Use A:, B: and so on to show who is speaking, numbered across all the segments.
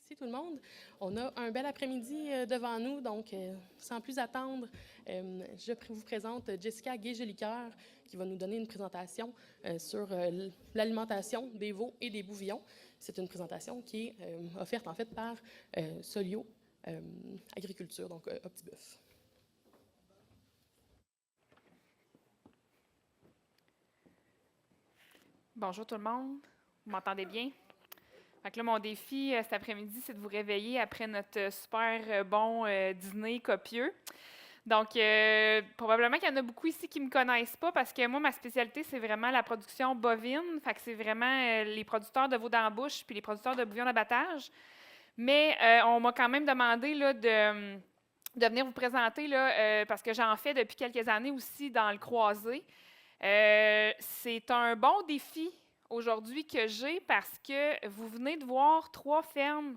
A: Merci tout le monde. On a un bel après-midi devant nous, donc sans plus attendre, je vous présente Jessica Gay-Jolicoeur qui va nous donner une présentation sur l'alimentation des veaux et des bouvillons. C'est une présentation qui est offerte en fait par Solio Agriculture, donc Optibus.
B: Bonjour tout le monde, vous m'entendez bien? Fait que là, mon défi cet après-midi, c'est de vous réveiller après notre super bon dîner copieux. Donc, probablement qu'il y en a beaucoup ici qui ne me connaissent pas parce que moi, ma spécialité, c'est vraiment la production bovine. Fait que c'est vraiment les producteurs de veaux d'embouche puis les producteurs de bouillon d'abattage. Mais on m'a quand même demandé là, de venir vous présenter là, parce que j'en fais depuis quelques années aussi dans le croisé. C'est un bon défi aujourd'hui que j'ai parce que vous venez de voir 3 fermes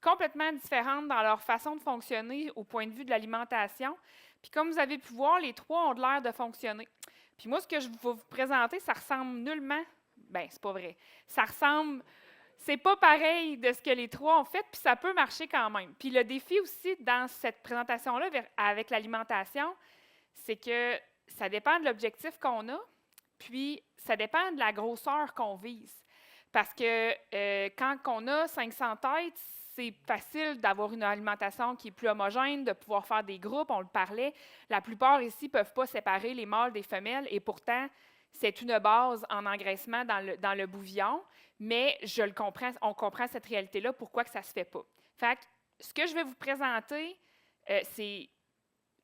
B: complètement différentes dans leur façon de fonctionner au point de vue de l'alimentation. Puis comme vous avez pu voir, les 3 ont l'air de fonctionner. Puis moi, ce que je vais vous présenter, ça ressemble nullement. Bien, c'est pas vrai. Ça ressemble. C'est pas pareil de ce que les 3 ont fait, puis ça peut marcher quand même. Puis le défi aussi dans cette présentation-là avec l'alimentation, c'est que ça dépend de l'objectif qu'on a, puis ça dépend de la grosseur qu'on vise. Parce que quand on a 500 têtes, c'est facile d'avoir une alimentation qui est plus homogène, de pouvoir faire des groupes, on le parlait. La plupart ici ne peuvent pas séparer les mâles des femelles, et pourtant, c'est une base en engraissement dans le bouvillon, mais je le comprends, on comprend cette réalité-là, pourquoi que ça ne se fait pas. Fait que, ce que je vais vous présenter, c'est,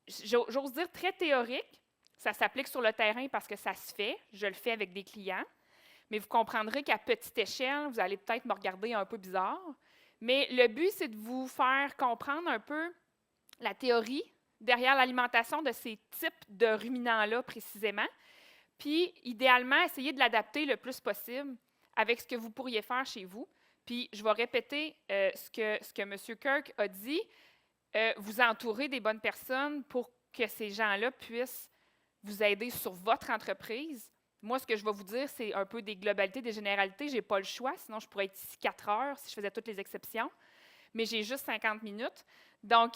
B: j'ose dire, très théorique. Ça s'applique sur le terrain parce que ça se fait. Je le fais avec des clients. Mais vous comprendrez qu'à petite échelle, vous allez peut-être me regarder un peu bizarre. Mais le but, c'est de vous faire comprendre un peu la théorie derrière l'alimentation de ces types de ruminants-là précisément. Puis, idéalement, essayer de l'adapter le plus possible avec ce que vous pourriez faire chez vous. Puis, je vais répéter ce que M. Kirk a dit. Vous entourer des bonnes personnes pour que ces gens-là puissent vous aider sur votre entreprise. Moi, ce que je vais vous dire, c'est un peu des globalités, des généralités. Je n'ai pas le choix, sinon je pourrais être ici 4 heures si je faisais toutes les exceptions. Mais j'ai juste 50 minutes. Donc,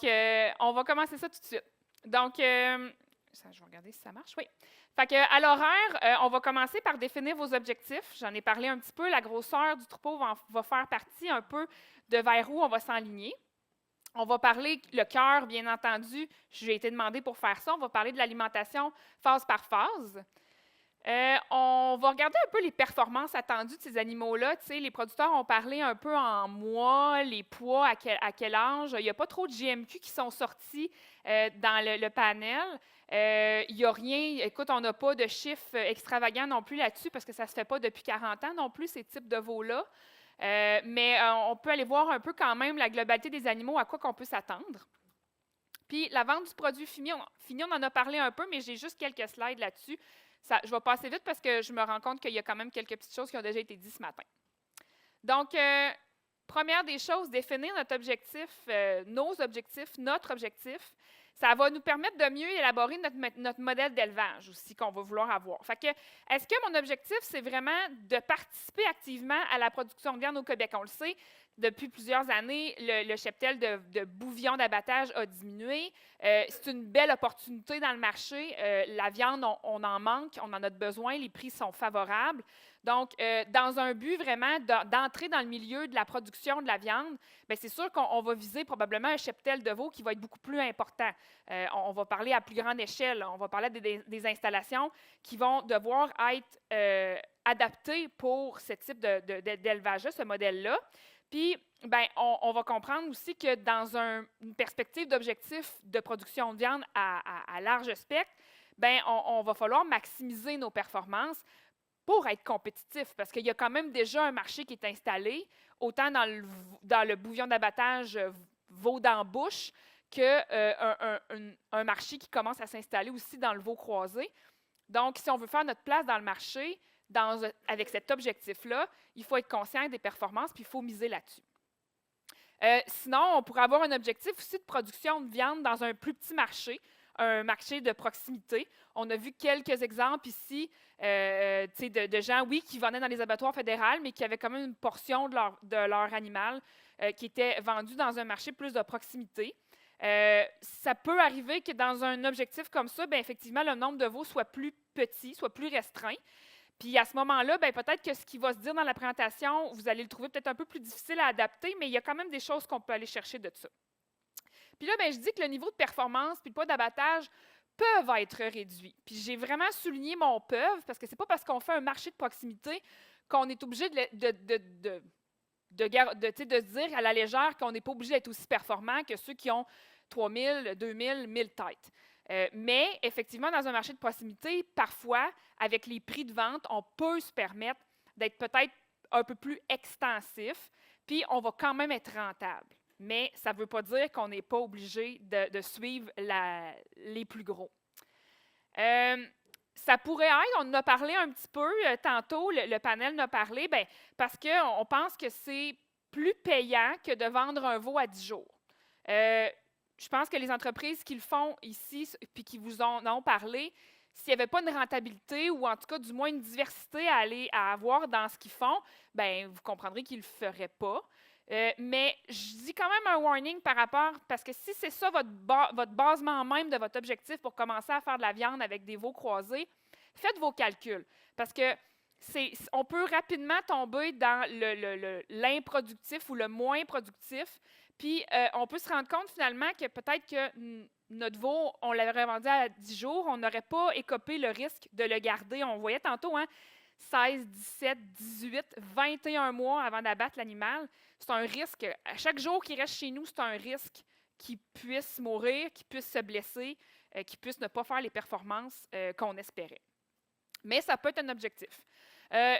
B: on va commencer ça tout de suite. Donc, je vais regarder si ça marche. Oui. Fait que, à l'horaire, on va commencer par définir vos objectifs. J'en ai parlé un petit peu. La grosseur du troupeau va faire partie un peu de vers où on va s'enligner. On va parler, le cœur, bien entendu, j'ai été demandé pour faire ça. On va parler de l'alimentation phase par phase. On va regarder un peu les performances attendues de ces animaux-là. Tu sais, les producteurs ont parlé un peu en mois, les poids, à quel âge. Il n'y a pas trop de GMQ qui sont sortis dans le panel. Il n'y a rien, écoute, on n'a pas de chiffres extravagants non plus là-dessus parce que ça ne se fait pas depuis 40 ans non plus, ces types de veaux-là. Mais on peut aller voir un peu quand même la globalité des animaux, à quoi qu'on peut s'attendre. Puis la vente du produit fini, on en a parlé un peu, mais j'ai juste quelques slides là-dessus. Je vais passer vite parce que je me rends compte qu'il y a quand même quelques petites choses qui ont déjà été dites ce matin. Donc, première des choses, définir notre objectif, nos objectifs, notre objectif. Ça va nous permettre de mieux élaborer notre modèle d'élevage aussi qu'on va vouloir avoir. Fait que, est-ce que mon objectif, c'est vraiment de participer activement à la production de viande au Québec? On le sait, depuis plusieurs années, le cheptel de bouillon d'abattage a diminué. C'est une belle opportunité dans le marché. La viande, on en manque, on en a besoin, les prix sont favorables. Donc, dans un but vraiment d'entrer dans le milieu de la production de la viande, bien, c'est sûr qu'on va viser probablement un cheptel de veau qui va être beaucoup plus important. On va parler à plus grande échelle. On va parler des installations qui vont devoir être adaptées pour ce type d'élevage-là, ce modèle-là. Puis, bien, on va comprendre aussi que dans une perspective d'objectif de production de viande à large spectre, bien, on va falloir maximiser nos performances pour être compétitif, parce qu'il y a quand même déjà un marché qui est installé, autant dans le bouillon d'abattage veau d'embouche qu'un marché qui commence à s'installer aussi dans le veau croisé. Donc, si on veut faire notre place dans le marché, avec cet objectif-là, il faut être conscient des performances, puis il faut miser là-dessus. Sinon, on pourrait avoir un objectif aussi de production de viande dans un plus petit marché, un marché de proximité. On a vu quelques exemples ici de gens, oui, qui venaient dans les abattoirs fédéraux, mais qui avaient quand même une portion de leur animal qui était vendu dans un marché plus de proximité. Ça peut arriver que dans un objectif comme ça, bien, effectivement, le nombre de veaux soit plus petit, soit plus restreint. Puis à ce moment-là, bien, peut-être que ce qui va se dire dans la présentation, vous allez le trouver peut-être un peu plus difficile à adapter, mais il y a quand même des choses qu'on peut aller chercher de ça. Puis là, bien, je dis que le niveau de performance puis le poids d'abattage peuvent être réduits. Puis j'ai vraiment souligné mon peuvent, parce que c'est pas parce qu'on fait un marché de proximité qu'on est obligé de se dire à la légère qu'on n'est pas obligé d'être aussi performant que ceux qui ont 3000, 2000, 1000 têtes. Mais effectivement, dans un marché de proximité, parfois, avec les prix de vente, on peut se permettre d'être peut-être un peu plus extensif, puis on va quand même être rentable. Mais ça ne veut pas dire qu'on n'est pas obligé de suivre les plus gros. Ça pourrait être, on en a parlé un petit peu tantôt, le panel en a parlé, bien, parce qu'on pense que c'est plus payant que de vendre un veau à 10 jours. Je pense que les entreprises qui le font ici, puis qui vous en ont parlé, s'il n'y avait pas une rentabilité ou en tout cas du moins une diversité à avoir dans ce qu'ils font, bien, vous comprendrez qu'ils ne le feraient pas. Mais je dis quand même un warning par rapport, parce que si c'est ça votre basement même de votre objectif pour commencer à faire de la viande avec des veaux croisés, faites vos calculs. Parce que on peut rapidement tomber dans l'improductif ou le moins productif. Puis, on peut se rendre compte finalement que peut-être que notre veau, on l'aurait vendu à 10 jours, on n'aurait pas écopé le risque de le garder. On voyait tantôt, 16, 17, 18, 21 mois avant d'abattre l'animal. C'est un risque. À chaque jour qu'il reste chez nous, c'est un risque qu'il puisse mourir, qu'il puisse se blesser, qu'il puisse ne pas faire les performances qu'on espérait. Mais ça peut être un objectif.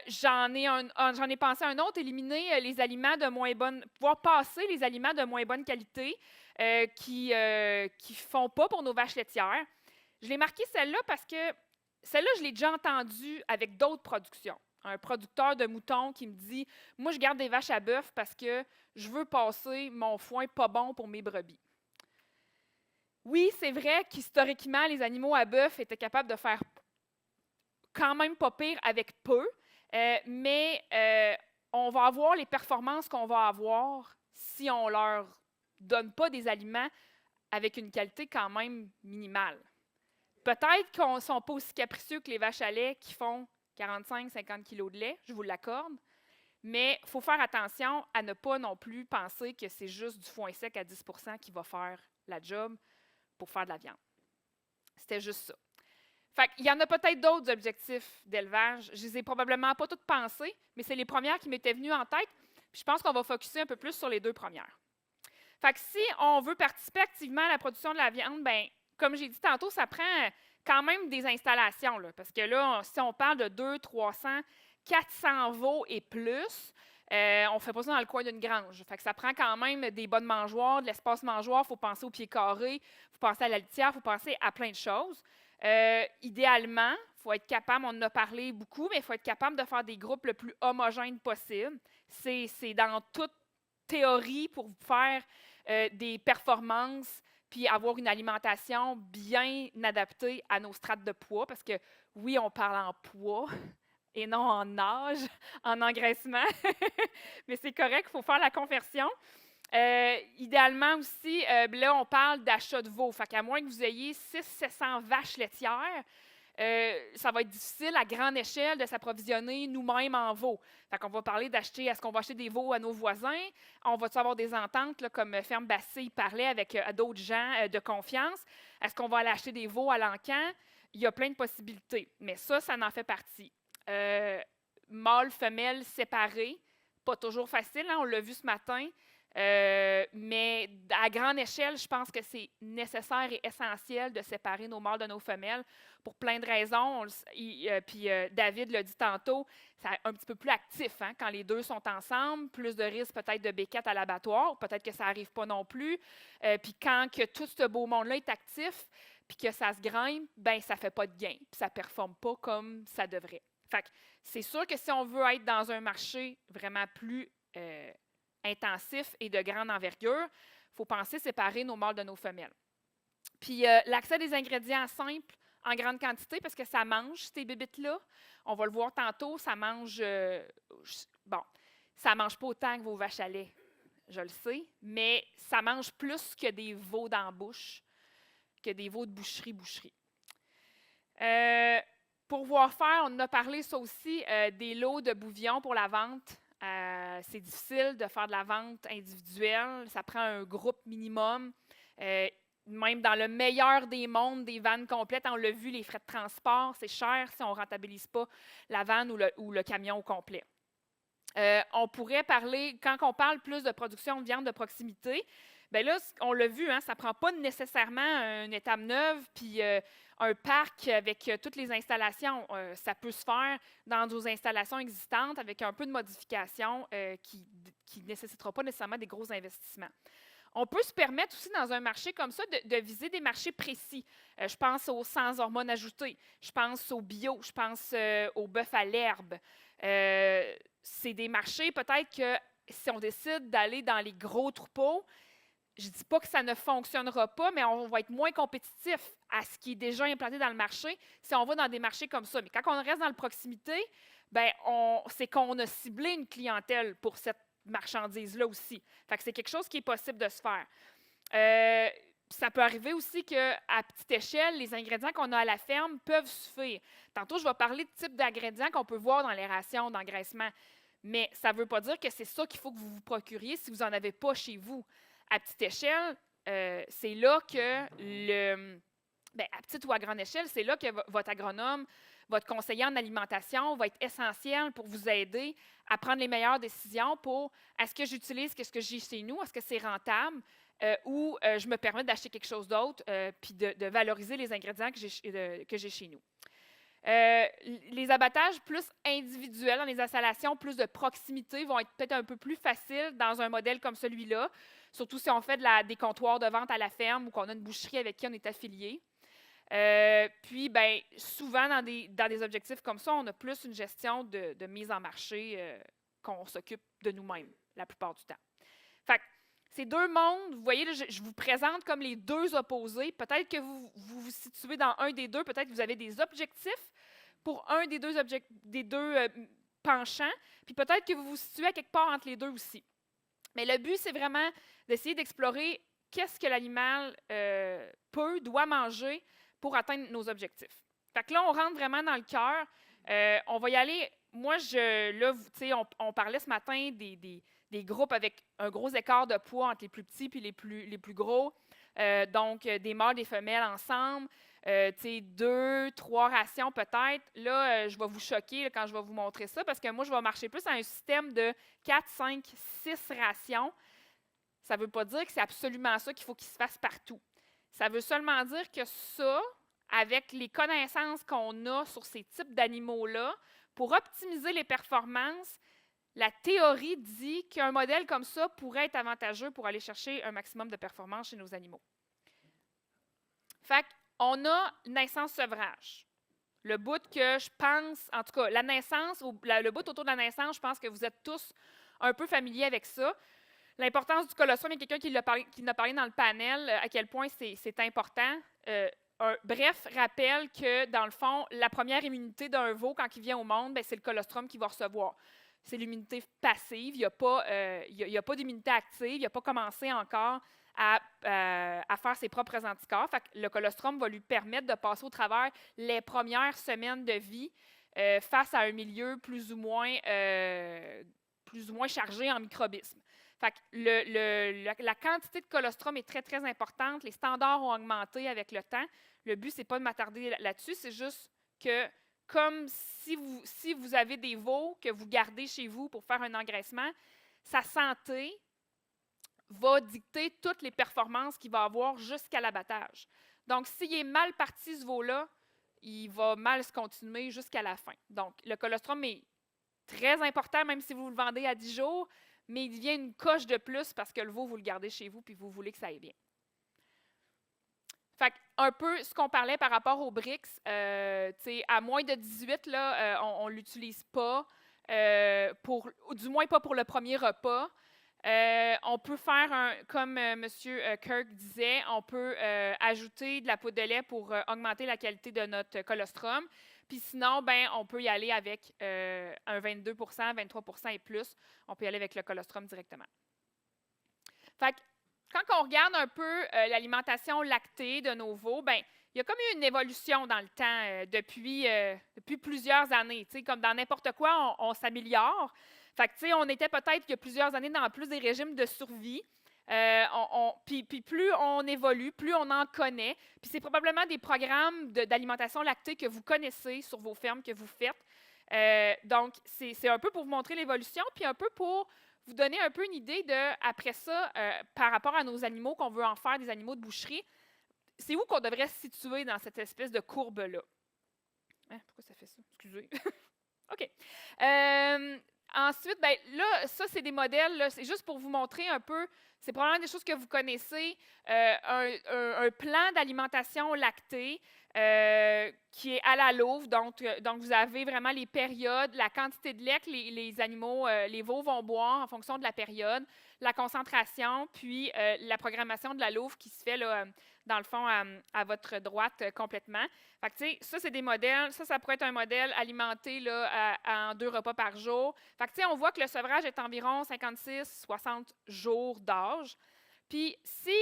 B: J'en ai pensé à un autre, éliminer les aliments de moins bonne, pouvoir passer les aliments de moins bonne qualité qui ne font pas pour nos vaches laitières. Je l'ai marqué celle-là parce que celle-là, je l'ai déjà entendue avec d'autres productions. Un producteur de moutons qui me dit « Moi, je garde des vaches à bœuf parce que je veux passer mon foin pas bon pour mes brebis. » Oui, c'est vrai qu'historiquement, les animaux à bœuf étaient capables de faire quand même pas pire avec peu, mais on va avoir les performances qu'on va avoir si on ne leur donne pas des aliments avec une qualité quand même minimale. Peut-être qu'on ne sont pas aussi capricieux que les vaches à lait qui font 45-50 kilos de lait, je vous l'accorde, mais il faut faire attention à ne pas non plus penser que c'est juste du foin sec à 10 % qui va faire la job pour faire de la viande. C'était juste ça. Fait qu'il y en a peut-être d'autres objectifs d'élevage. Je les ai probablement pas toutes pensées, mais c'est les premières qui m'étaient venues en tête. Puis je pense qu'on va focusser un peu plus sur les deux premières. Fait que si on veut participer activement à la production de la viande, bien, comme j'ai dit tantôt, ça prend quand même des installations. Là, parce que là, si on parle de 200, 300, 400 veaux et plus, on ne fait pas ça dans le coin d'une grange. Fait que ça prend quand même des bonnes mangeoires, de l'espace mangeoire. Il faut penser au pied carré, il faut penser à la litière, il faut penser à plein de choses. Idéalement, il faut être capable, on en a parlé beaucoup, mais il faut être capable de faire des groupes le plus homogènes possible. C'est dans toute théorie pour faire des performances puis avoir une alimentation bien adaptée à nos strates de poids, parce que oui, on parle en poids et non en âge, en engraissement, mais c'est correct, il faut faire la conversion. Idéalement aussi, là, on parle d'achat de veaux. Fait qu'à moins que vous ayez 600-700 vaches laitières, ça va être difficile à grande échelle de s'approvisionner nous-mêmes en veaux. Fait qu'on va parler d'acheter, est-ce qu'on va acheter des veaux à nos voisins? On va-tu avoir des ententes, là, comme Ferme Bassée parlait avec d'autres gens de confiance? Est-ce qu'on va aller acheter des veaux à l'encan? Il y a plein de possibilités, mais ça en fait partie. Mâle, femelle, séparés, pas toujours facile, on l'a vu ce matin. Mais à grande échelle, je pense que c'est nécessaire et essentiel de séparer nos mâles de nos femelles pour plein de raisons. Puis David l'a dit tantôt, c'est un petit peu plus actif quand les deux sont ensemble, plus de risques peut-être de béquettes à l'abattoir, peut-être que ça n'arrive pas non plus. Puis quand que tout ce beau monde-là est actif, puis que ça se grimpe, ben ça ne fait pas de gain, puis ça ne performe pas comme ça devrait. Fait que c'est sûr que si on veut être dans un marché vraiment plus intensif et de grande envergure, il faut penser séparer nos mâles de nos femelles. Puis l'accès à des ingrédients simples en grande quantité, parce que ça mange, ces bébites-là. On va le voir tantôt, ça mange... ça mange pas autant que vos vaches à lait, je le sais, mais ça mange plus que des veaux dans la bouche, que des veaux de boucherie. Pour voir faire, on en a parlé ça aussi, des lots de bouvions pour la vente. C'est difficile de faire de la vente individuelle. Ça prend un groupe minimum. Même dans le meilleur des mondes, des vannes complètes, on l'a vu, les frais de transport, c'est cher si on ne rentabilise pas la vanne ou le camion au complet. On pourrait parler, quand on parle plus de production de viande de proximité, bien là, on l'a vu, hein, ça ne prend pas nécessairement une étable neuve, puis un parc avec toutes les installations. Ça peut se faire dans nos installations existantes avec un peu de modification qui ne nécessitera pas nécessairement des gros investissements. On peut se permettre aussi, dans un marché comme ça, de viser des marchés précis. Je pense aux sans hormones ajoutées, je pense au bio, je pense au bœuf à l'herbe. C'est des marchés, peut-être que si on décide d'aller dans les gros troupeaux, je ne dis pas que ça ne fonctionnera pas, mais on va être moins compétitif à ce qui est déjà implanté dans le marché si on va dans des marchés comme ça. Mais quand on reste dans la proximité, bien, c'est qu'on a ciblé une clientèle pour cette marchandise-là aussi. Fait que c'est quelque chose qui est possible de se faire. Ça peut arriver aussi qu'à petite échelle, les ingrédients qu'on a à la ferme peuvent suffire. Tantôt, je vais parler de type d'ingrédients qu'on peut voir dans les rations d'engraissement, mais ça ne veut pas dire que c'est ça qu'il faut que vous vous procuriez si vous n'en avez pas chez vous. À petite échelle, c'est là que à petite ou à grande échelle, c'est là que votre agronome, votre conseiller en alimentation va être essentiel pour vous aider à prendre les meilleures décisions pour est-ce que j'utilise ce que j'ai chez nous, est-ce que c'est rentable ou je me permets d'acheter quelque chose d'autre puis de valoriser les ingrédients que j'ai chez nous. Les abattages plus individuels dans les installations, plus de proximité, vont être peut-être un peu plus faciles dans un modèle comme celui-là, surtout si on fait des comptoirs de vente à la ferme ou qu'on a une boucherie avec qui on est affilié. Puis, souvent, dans des objectifs comme ça, on a plus une gestion de mise en marché qu'on s'occupe de nous-mêmes la plupart du temps. Fait que ces deux mondes, vous voyez, là, je vous présente comme les deux opposés. Peut-être que vous vous situez dans un des deux, peut-être que vous avez des objectifs pour un des deux penchants, puis peut-être que vous vous situez à quelque part entre les deux aussi. Mais le but, c'est vraiment d'essayer d'explorer qu'est-ce que l'animal doit manger pour atteindre nos objectifs. Fait que là, on rentre vraiment dans le cœur. On va y aller. Moi, on parlait ce matin des groupes avec un gros écart de poids entre les plus petits et les plus gros. Donc, des mâles, des femelles ensemble. 2, 3 rations peut-être. Là, je vais vous choquer quand je vais vous montrer ça parce que moi, je vais marcher plus à un système de 4, 5, 6 rations. Ça ne veut pas dire que c'est absolument ça qu'il faut qu'il se fasse partout. Ça veut seulement dire que ça, avec les connaissances qu'on a sur ces types d'animaux-là, pour optimiser les performances, la théorie dit qu'un modèle comme ça pourrait être avantageux pour aller chercher un maximum de performance chez nos animaux. Fait qu'on a naissance-sevrage. Le bout que je pense, en tout cas, la naissance, le bout autour de la naissance, je pense que vous êtes tous un peu familiers avec ça. L'importance du colostrum, il y a quelqu'un qui l'a parlé dans le panel, à quel point c'est important. Bref, rappelle que, dans le fond, la première immunité d'un veau, quand il vient au monde, c'est le colostrum qui va recevoir. C'est l'immunité passive, il n'y a pas d'immunité active, il n'a pas commencé encore à faire ses propres anticorps. Fait que le colostrum va lui permettre de passer au travers les premières semaines de vie face à un milieu plus ou moins chargé en microbisme. Fait que la quantité de colostrum est très, très importante. Les standards ont augmenté avec le temps. Le but, ce n'est pas de m'attarder là-dessus, c'est juste que, comme si vous avez des veaux que vous gardez chez vous pour faire un engraissement, sa santé va dicter toutes les performances qu'il va avoir jusqu'à l'abattage. Donc, s'il est mal parti, ce veau-là, il va mal se continuer jusqu'à la fin. Donc, le colostrum est très important, même si vous le vendez à 10 jours, mais il devient une coche de plus parce que le veau, vous le gardez chez vous puis vous voulez que ça aille bien. Fait un peu ce qu'on parlait par rapport aux BRICS, à moins de 18, là, on ne l'utilise pas, du moins pas pour le premier repas. On peut faire, comme M. Kirk disait, on peut ajouter de la poudre de lait pour augmenter la qualité de notre colostrum. Puis sinon, ben, on peut y aller avec un 22 23 et plus. On peut y aller avec le colostrum directement. Fait que, quand on regarde un peu l'alimentation lactée de nos veaux, ben, il y a comme eu une évolution dans le temps depuis plusieurs années. T'sais, comme dans n'importe quoi, on s'améliore. Fait que, on était peut-être il y a plusieurs années dans plus des régimes de survie. Puis plus on évolue, plus on en connaît. Puis c'est probablement des programmes d'alimentation lactée que vous connaissez sur vos fermes que vous faites. Donc, c'est un peu pour vous montrer l'évolution, puis un peu pour vous donner un peu une idée de, après ça, par rapport à nos animaux, qu'on veut en faire des animaux de boucherie, c'est où qu'on devrait se situer dans cette espèce de courbe-là? Hein, pourquoi ça fait ça? Excusez. OK. Ensuite, ben, là, ça, c'est des modèles. C'est juste pour vous montrer un peu, c'est probablement des choses que vous connaissez. Un plan d'alimentation lactée qui est à la louve. Donc, vous avez vraiment les périodes, la quantité de lait que les animaux, les veaux vont boire en fonction de la période, la concentration, puis la programmation de la louve qui se fait là, dans le fond, à votre droite complètement. Fait que, tu sais, ça, c'est des modèles. Ça pourrait être un modèle alimenté là, en 2 repas par jour. Fait que, tu sais, on voit que le sevrage est environ 56-60 jours d'âge. Puis, si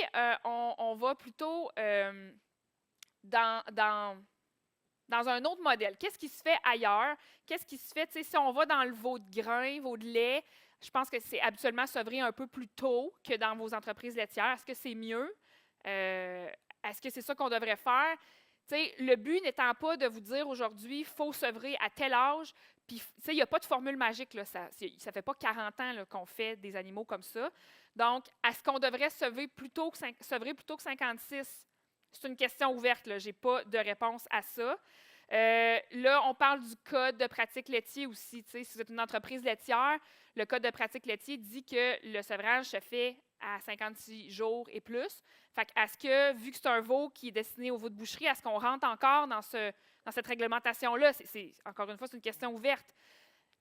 B: on va plutôt dans un autre modèle, qu'est-ce qui se fait ailleurs? Qu'est-ce qui se fait, tu sais, si on va dans le veau de grain, veau de lait, je pense que c'est habituellement sevré un peu plus tôt que dans vos entreprises laitières. Est-ce que c'est mieux? Est-ce que c'est ça qu'on devrait faire? T'sais, le but n'étant pas de vous dire aujourd'hui, il faut sevrer à tel âge, puis il n'y a pas de formule magique. Là, ça ne fait pas 40 ans là, qu'on fait des animaux comme ça. Donc, est-ce qu'on devrait sevrer plutôt que 56? C'est une question ouverte. Je n'ai pas de réponse à ça. Là, on parle du code de pratique laitier aussi. Si vous êtes une entreprise laitière, le code de pratique laitier dit que le sevrage se fait à 56 jours et plus. Fait que, est-ce que, vu que c'est un veau qui est destiné au veau de boucherie, est-ce qu'on rentre encore dans cette réglementation-là? Encore une fois, c'est une question ouverte.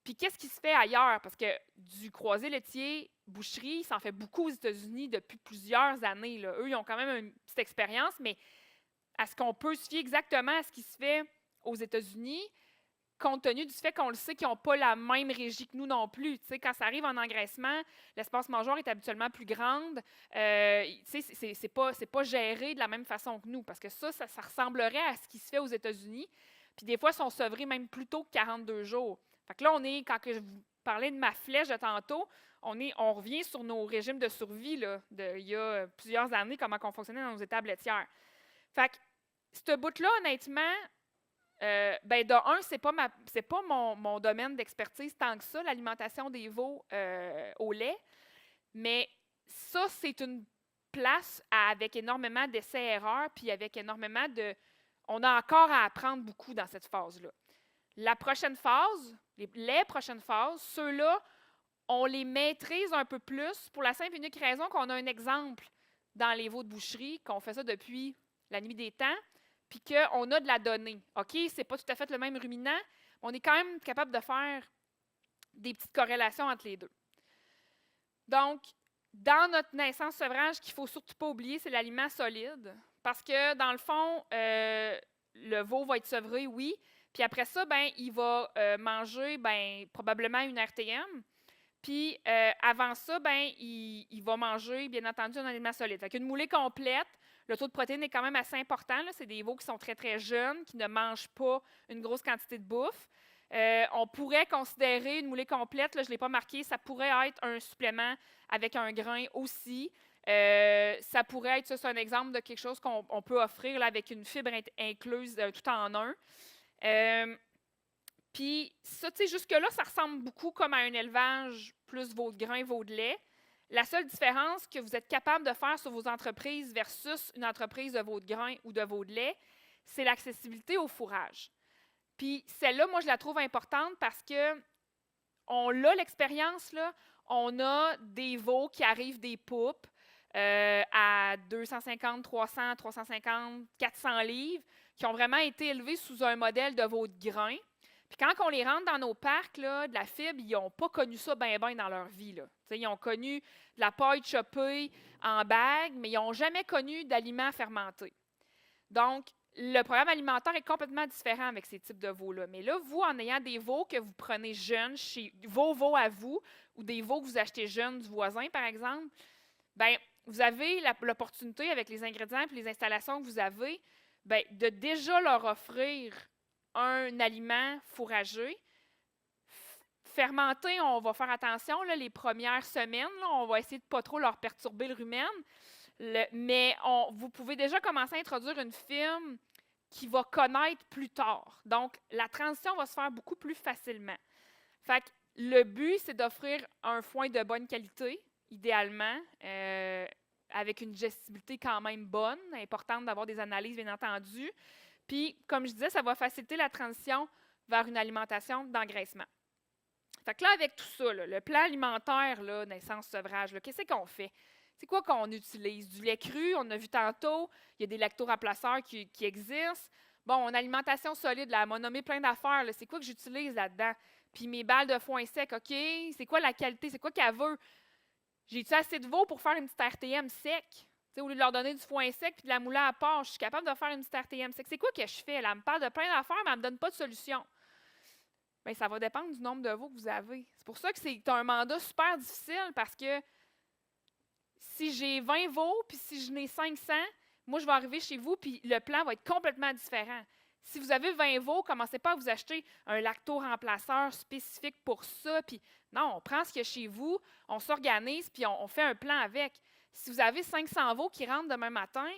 B: Puis, qu'est-ce qui se fait ailleurs? Parce que du croisé laitier, boucherie, ça en fait beaucoup aux États-Unis depuis plusieurs années. Là. Eux, ils ont quand même une petite expérience, mais est-ce qu'on peut se fier exactement à ce qui se fait aux États-Unis, compte tenu du fait qu'on le sait qu'ils n'ont pas la même régie que nous non plus. Tu sais, quand ça arrive en engraissement, l'espace mangeoire est habituellement plus grande. C'est pas géré de la même façon que nous, parce que ça ressemblerait à ce qui se fait aux États-Unis. Puis des fois, ils sont sevrés même plus tôt que 42 jours. Fait que là, quand je vous parlais de ma flèche de tantôt, on revient sur nos régimes de survie là, il y a plusieurs années, comment on fonctionnait dans nos étables laitières. Fait que, ce bout-là, honnêtement, ben de un, c'est pas mon domaine d'expertise tant que ça, l'alimentation des veaux au lait. Mais ça, c'est une place avec énormément d'essais-erreurs, puis avec énormément de... On a encore à apprendre beaucoup dans cette phase-là. La prochaine phase, les prochaines phases, ceux-là, on les maîtrise un peu plus pour la simple et unique raison qu'on a un exemple dans les veaux de boucherie, qu'on fait ça depuis la nuit des temps, puis qu'on a de la donnée. OK, c'est pas tout à fait le même ruminant, mais on est quand même capable de faire des petites corrélations entre les deux. Donc, dans notre naissance sevrage, ce qu'il ne faut surtout pas oublier, c'est l'aliment solide. Parce que, dans le fond, le veau va être sevré, oui. Puis après ça, ben, il va manger probablement une RTM. Puis avant ça, ben, il va manger, bien entendu, un aliment solide. Avec une moulée complète, le taux de protéines est quand même assez important. C'est des veaux qui sont très, très jeunes, qui ne mangent pas une grosse quantité de bouffe. On pourrait considérer une moulée complète, là, je ne l'ai pas marqué, ça pourrait être un supplément avec un grain aussi. Ça pourrait être, ça c'est un exemple de quelque chose qu'on peut offrir là, avec une fibre incluse tout en un. Puis ça, tu sais, jusque-là, ça ressemble beaucoup comme à un élevage plus veau de grain, veau de lait. La seule différence que vous êtes capable de faire sur vos entreprises versus une entreprise de veau de grain ou de veau de lait, c'est l'accessibilité au fourrage. Puis celle-là, moi, je la trouve importante parce que on a l'expérience, là, on a des veaux qui arrivent des poupes à 250, 300, 350, 400 livres, qui ont vraiment été élevés sous un modèle de veau de grain. Puis quand on les rentre dans nos parcs, là, de la fibre, ils n'ont pas connu ça bien dans leur vie. Là. Ils ont connu de la paille chopée en bague, mais ils n'ont jamais connu d'aliments fermentés. Donc, le programme alimentaire est complètement différent avec ces types de veaux-là. Mais là, vous, en ayant des veaux que vous prenez jeunes, vos veaux à vous, ou des veaux que vous achetez jeunes du voisin, par exemple, bien, vous avez l'opportunité, avec les ingrédients et les installations que vous avez, bien, de déjà leur offrir un aliment fourragé. Fermenté, on va faire attention là, les premières semaines. Là, on va essayer de ne pas trop leur perturber le rumen. Mais vous pouvez déjà commencer à introduire une firme qui va connaître plus tard. Donc, la transition va se faire beaucoup plus facilement. Fait que le but, c'est d'offrir un foin de bonne qualité, idéalement, avec une digestibilité quand même bonne, importante d'avoir des analyses, bien entendu. Puis, comme je disais, ça va faciliter la transition vers une alimentation d'engraissement. Fait que là, avec tout ça, là, le plan alimentaire, là, naissance, sevrage, qu'est-ce qu'on fait? C'est quoi qu'on utilise? Du lait cru, on a vu tantôt, il y a des lactoremplaçants qui existent. Bon, en alimentation solide, là, elle m'a nommé plein d'affaires. C'est quoi que j'utilise là-dedans? Puis mes balles de foin sec, OK? C'est quoi la qualité? C'est quoi qu'elle veut? J'ai-tu assez de veau pour faire une petite RTM sec? T'sais, au lieu de leur donner du foin sec puis de la mouler à part, je suis capable de faire une petite RTM sec. C'est quoi que je fais? Elle me parle de plein d'affaires, mais elle ne me donne pas de solution. Bien, ça va dépendre du nombre de veaux que vous avez. C'est pour ça que c'est un mandat super difficile parce que si j'ai 20 veaux puis si je n'ai 500, moi, je vais arriver chez vous puis le plan va être complètement différent. Si vous avez 20 veaux, commencez pas à vous acheter un lacto-remplaceur spécifique pour ça. Puis non, on prend ce qu'il y a chez vous, on s'organise puis on fait un plan avec. Si vous avez 500 veaux qui rentrent demain matin,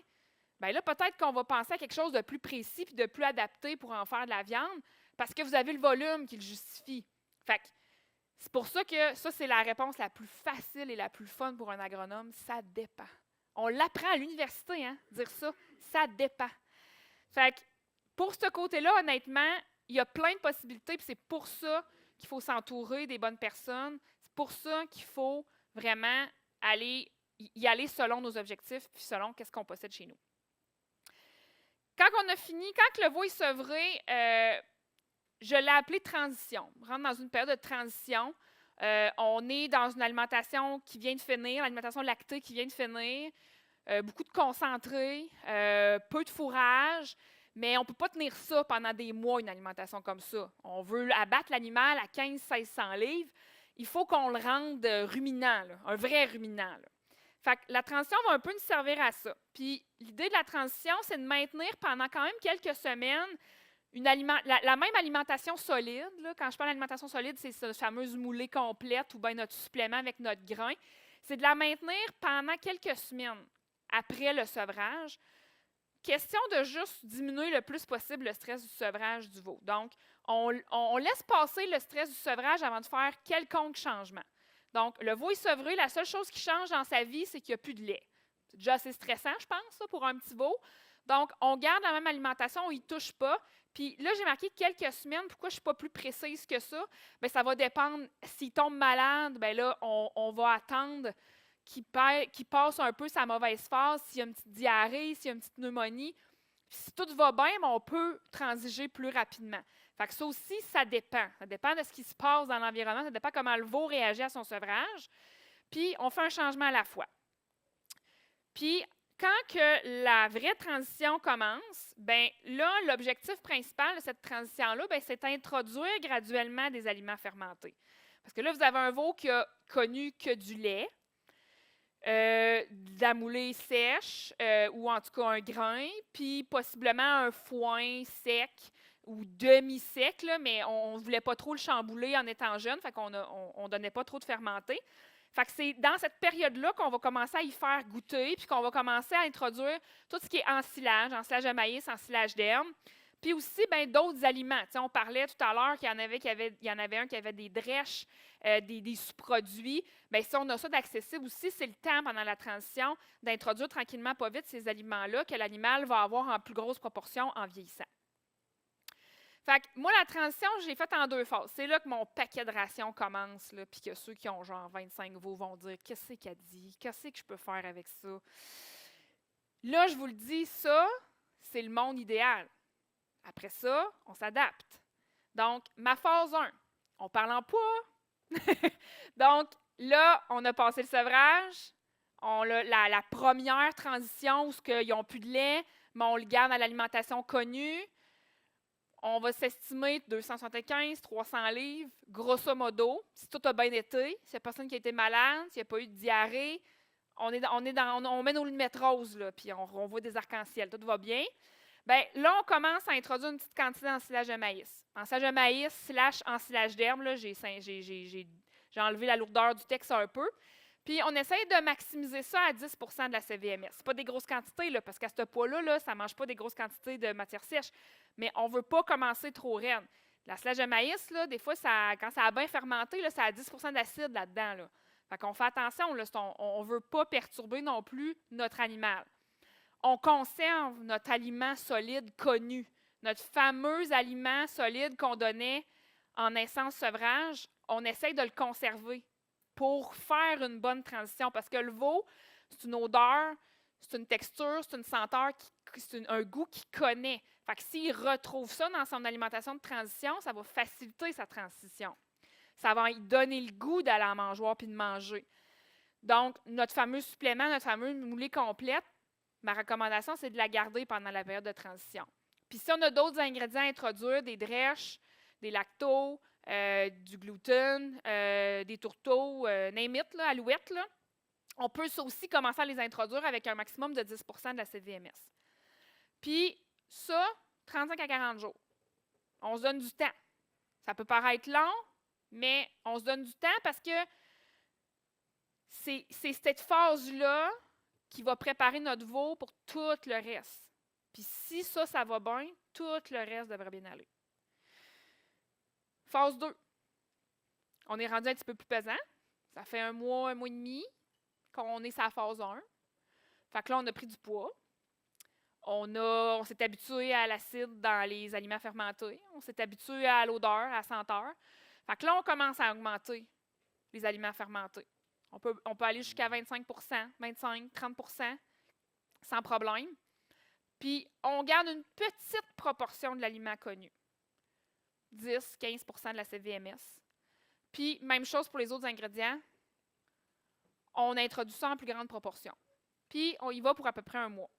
B: bien là, peut-être qu'on va penser à quelque chose de plus précis puis de plus adapté pour en faire de la viande parce que vous avez le volume qui le justifie. Fait que c'est pour ça que ça, c'est la réponse la plus facile et la plus fun pour un agronome. Ça dépend. On l'apprend à l'université, hein, dire ça. Ça dépend. Fait que pour ce côté-là, honnêtement, il y a plein de possibilités puis c'est pour ça qu'il faut s'entourer des bonnes personnes. C'est pour ça qu'il faut vraiment y aller selon nos objectifs puis selon qu'est-ce qu'on possède chez nous. Quand on a fini, quand le veau est sevré, je l'ai appelé transition. On rentre dans une période de transition. On est dans une alimentation qui vient de finir, l'alimentation lactée qui vient de finir, beaucoup de concentré, peu de fourrage, mais on ne peut pas tenir ça pendant des mois, une alimentation comme ça. On veut abattre l'animal à 1500-1600 livres. Il faut qu'on le rende ruminant, là, un vrai ruminant. Là. Fait que la transition va un peu nous servir à ça. Puis l'idée de la transition, c'est de maintenir pendant quand même quelques semaines la même alimentation solide. Là, quand je parle d'alimentation solide, c'est cette fameuse moulée complète ou bien notre supplément avec notre grain. C'est de la maintenir pendant quelques semaines après le sevrage. Question de juste diminuer le plus possible le stress du sevrage du veau. Donc, on laisse passer le stress du sevrage avant de faire quelconque changement. Donc, le veau est sevré. La seule chose qui change dans sa vie, c'est qu'il n'y a plus de lait. C'est déjà assez stressant, je pense, ça, pour un petit veau. Donc, on garde la même alimentation, on n'y touche pas. Puis là, j'ai marqué quelques semaines. Pourquoi je ne suis pas plus précise que ça? Bien, ça va dépendre. S'il tombe malade, bien là, on va attendre qu'il passe un peu sa mauvaise phase. S'il y a une petite diarrhée, s'il y a une petite pneumonie. Puis si tout va bien, bien, on peut transiger plus rapidement. Fait que ça aussi, ça dépend. Ça dépend de ce qui se passe dans l'environnement. Ça dépend comment le veau réagit à son sevrage. Puis, on fait un changement à la fois. Puis, quand que la vraie transition commence, bien là, l'objectif principal de cette transition-là, bien, c'est d'introduire graduellement des aliments fermentés. Parce que là, vous avez un veau qui a connu que du lait, de la moulée sèche, ou en tout cas un grain, puis possiblement un foin sec ou demi-sec, là, mais on ne voulait pas trop le chambouler en étant jeune, fait qu'on ne donnait pas trop de fermenté. Fait que c'est dans cette période-là qu'on va commencer à y faire goûter, puis qu'on va commencer à introduire tout ce qui est ensilage de maïs, ensilage d'herbe, puis aussi ben, d'autres aliments. T'sais, on parlait tout à l'heure qu'il y en avait un qui avait des drèches, des sous-produits. Bien, si on a ça d'accessible aussi, c'est le temps pendant la transition d'introduire tranquillement, pas vite, ces aliments-là que l'animal va avoir en plus grosse proportion en vieillissant. Fait que moi, la transition, je l'ai faite en 2 phases. C'est là que mon paquet de rations commence, là, puis que ceux qui ont genre 25 veaux vont dire « Qu'est-ce qu'elle dit? Qu'est-ce que je peux faire avec ça? » Là, je vous le dis, ça, c'est le monde idéal. Après ça, on s'adapte. Donc, ma phase 1, on parle en poids. Donc, là, on a passé le sevrage. La première transition où ils n'ont plus de lait, mais on le garde à l'alimentation connue. On va s'estimer 275, 300 livres, grosso modo, si tout a bien été, s'il n'y a personne qui a été malade, s'il n'y a pas eu de diarrhée, on met nos lunettes roses, là, puis on voit des arcs-en-ciel, tout va bien. Bien, là, on commence à introduire une petite quantité d'ensilage de maïs. Ensilage de maïs / ensilage d'herbe, j'ai enlevé la lourdeur du texte un peu. Puis, on essaye de maximiser ça à 10 de la CVMS. Ce n'est pas des grosses quantités, là, parce qu'à ce poids-là, ça ne mange pas des grosses quantités de matière sèche. Mais on ne veut pas commencer trop raide. L'ensilage de maïs, là, des fois, quand ça a bien fermenté, là, ça a 10 d'acide là-dedans. Là. Fait qu'on fait attention, là, on ne veut pas perturber non plus notre animal. On conserve notre aliment solide connu. Notre fameux aliment solide qu'on donnait en naissance sevrage, on essaye de le conserver pour faire une bonne transition. Parce que le veau, c'est une odeur, c'est une texture, c'est une senteur, c'est un goût qu'il connaît. Fait que s'il retrouve ça dans son alimentation de transition, ça va faciliter sa transition. Ça va lui donner le goût d'aller en mangeoire puis de manger. Donc, notre fameux supplément, notre fameux moulée complète, ma recommandation, c'est de la garder pendant la période de transition. Puis si on a d'autres ingrédients à introduire, des drèches, des lactos, du gluten, des tourteaux, name it, là, alouettes, là, on peut aussi commencer à les introduire avec un maximum de 10 de la CVMS. Puis ça, 35 à 40 jours. On se donne du temps. Ça peut paraître long, mais on se donne du temps parce que c'est cette phase-là qui va préparer notre veau pour tout le reste. Puis si ça va bien, tout le reste devrait bien aller. Phase 2. On est rendu un petit peu plus pesant. Ça fait un mois et demi qu'on est sur la phase 1. Fait que là, on a pris du poids. On s'est habitué à l'acide dans les aliments fermentés. On s'est habitué à l'odeur, à la senteur. Fait que là, on commence à augmenter les aliments fermentés. On peut aller jusqu'à 25 25, 30 sans problème. Puis, on garde une petite proportion de l'aliment connu. 10, 15 de la CVMS. Puis, même chose pour les autres ingrédients. On introduit ça en plus grande proportion. Puis, on y va pour à peu près un mois.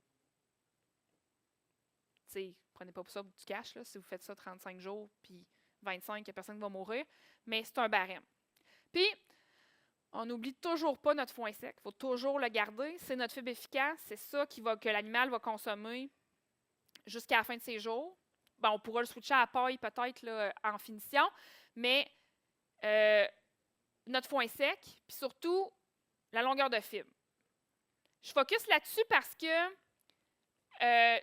B: Tu sais, prenez pas pour ça du cash, là, si vous faites ça 35 jours, puis 25, il n'y a personne qui va mourir. Mais c'est un barème. Puis, on n'oublie toujours pas notre foin sec. Il faut toujours le garder. C'est notre fibre efficace. C'est ça que l'animal va consommer jusqu'à la fin de ses jours. Bon, on pourra le switcher à la paille peut-être là, en finition, mais notre foin sec, puis surtout la longueur de fibre. Je focus là-dessus parce que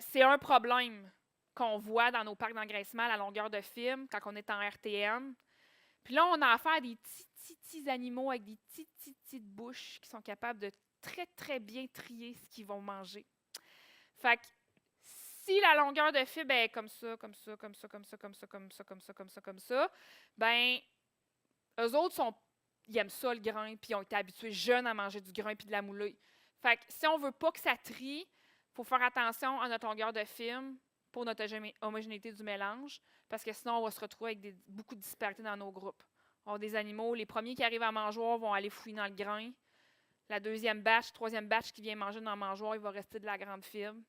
B: c'est un problème qu'on voit dans nos parcs d'engraissement, la longueur de fibre, quand on est en RTM. Puis là, on a affaire à des petits animaux avec des petites bouches qui sont capables de très, très bien trier ce qu'ils vont manger. Fait que si la longueur de fibre est comme ça, ben eux autres, ils aiment ça, le grain, puis ils ont été habitués jeunes à manger du grain puis de la moulée. Fait que si on ne veut pas que ça trie, il faut faire attention à notre longueur de fibre pour notre homogénéité du mélange, parce que sinon, on va se retrouver avec beaucoup de disparités dans nos groupes. On a des animaux, les premiers qui arrivent à mangeoire vont aller fouiller dans le grain. La deuxième batch, troisième batch qui vient manger dans le mangeoire, il va rester de la grande fibre.